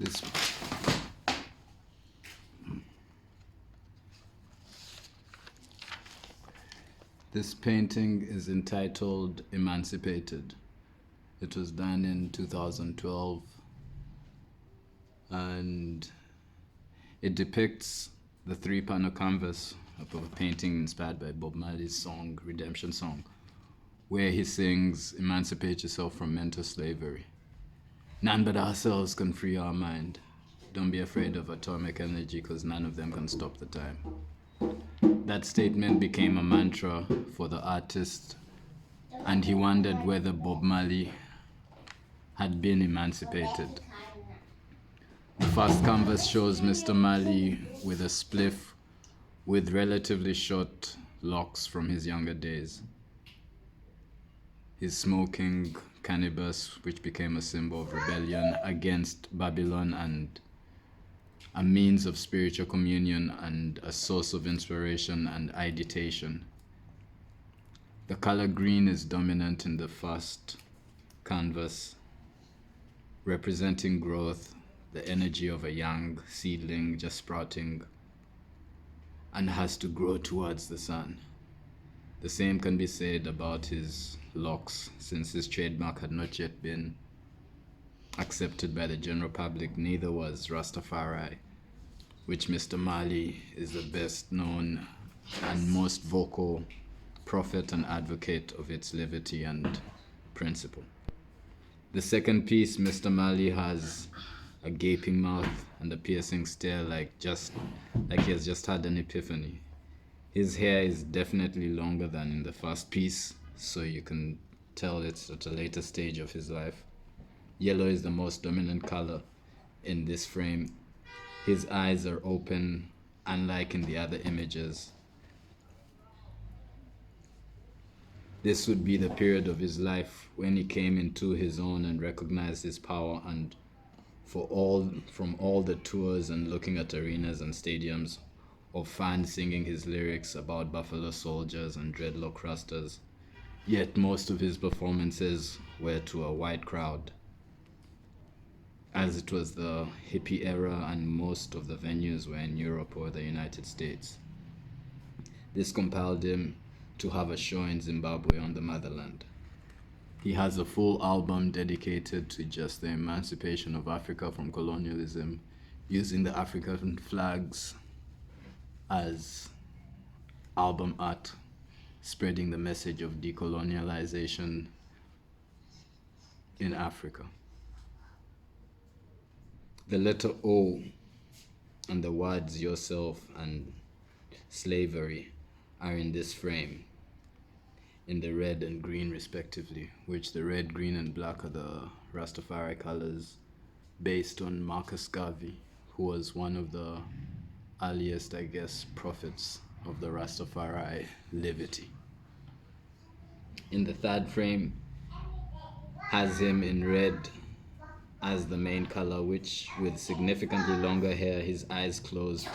This this painting is entitled Emancipated. It was done in 2012, and it depicts the three-panel canvas of a painting inspired by Bob Marley's song, Redemption Song, where he sings, "Emancipate yourself from mental slavery. None but ourselves can free our mind. Don't be afraid of atomic energy, because none of them can stop the time." That statement became a mantra for the artist, and he wondered whether Bob Marley had been emancipated. The first canvas shows Mr. Marley with a spliff with relatively short locks from his younger days. He's smoking cannabis, which became a symbol of rebellion against Babylon and a means of spiritual communion and a source of inspiration and ideation. The color green is dominant in the first canvas, representing growth, the energy of a young seedling just sprouting and has to grow towards the sun. The same can be said about his locks, since his trademark had not yet been accepted by the general public. Neither was Rastafari, which Mr. Marley is the best known and most vocal prophet and advocate of its levity and principle. The second piece, Mr. Marley has a gaping mouth and a piercing stare, like he has just had an epiphany. His hair is definitely longer than in the first piece, so you can tell it's at a later stage of his life. Yellow is the most dominant color in this frame. His eyes are open, unlike in the other images. This would be the period of his life when he came into his own and recognized his power, and from all the tours and looking at arenas and stadiums of fans singing his lyrics about Buffalo Soldiers and dreadlock rastas, yet most of his performances were to a white crowd, as it was the hippie era and most of the venues were in Europe or the United States. This compelled him to have a show in Zimbabwe on the motherland. He has a full album dedicated to just the emancipation of Africa from colonialism, using the African flags as album art, spreading the message of decolonialization in Africa. The letter O and the words yourself and slavery are in this frame, in the red and green respectively, which the red, green, and black are the Rastafari colors based on Marcus Garvey, who was one of the earliest, I guess, prophets of the Rastafari levity. In the third frame has him in red as the main color, which with significantly longer hair, his eyes closed,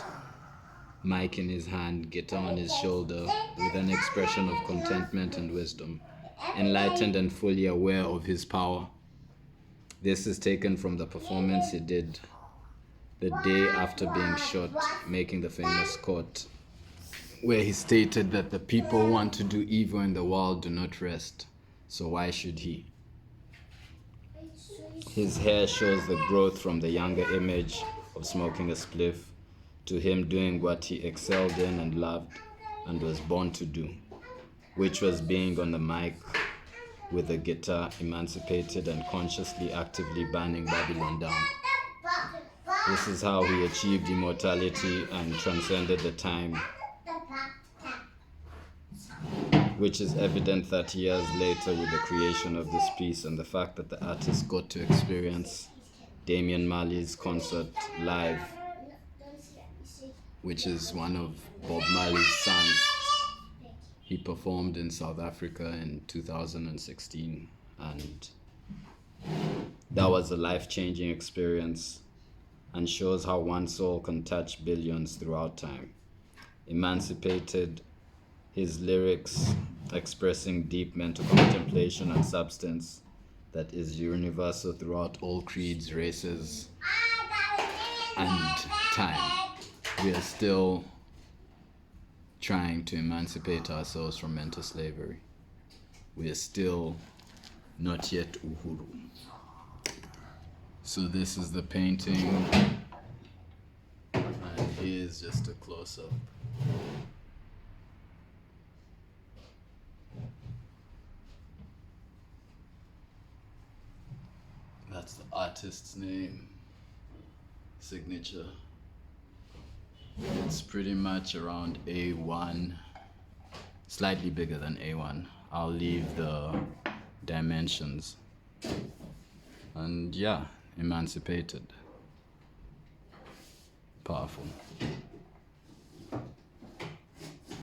mic in his hand, guitar on his shoulder, with an expression of contentment and wisdom, enlightened and fully aware of his power. This is taken from the performance he did the day after being shot, making the famous quote, where he stated that the people who want to do evil in the world do not rest, so why should he? His hair shows the growth from the younger image of smoking a spliff to him doing what he excelled in and loved and was born to do, which was being on the mic with a guitar, emancipated and consciously actively burning Babylon down. This is how he achieved immortality and transcended the time, which is evident 30 years later with the creation of this piece and the fact that the artist got to experience Damian Marley's concert live, which is one of Bob Marley's sons. He performed in South Africa in 2016, and that was a life-changing experience and shows how one soul can touch billions throughout time. Emancipated, his lyrics expressing deep mental contemplation and substance that is universal throughout all creeds, races, and time. We are still trying to emancipate ourselves from mental slavery. We are still not yet Uhuru. So this is the painting, and here's just a close-up. That's the artist's name, signature. It's pretty much around A1, slightly bigger than A1. I'll leave the dimensions. And yeah, emancipated. Powerful.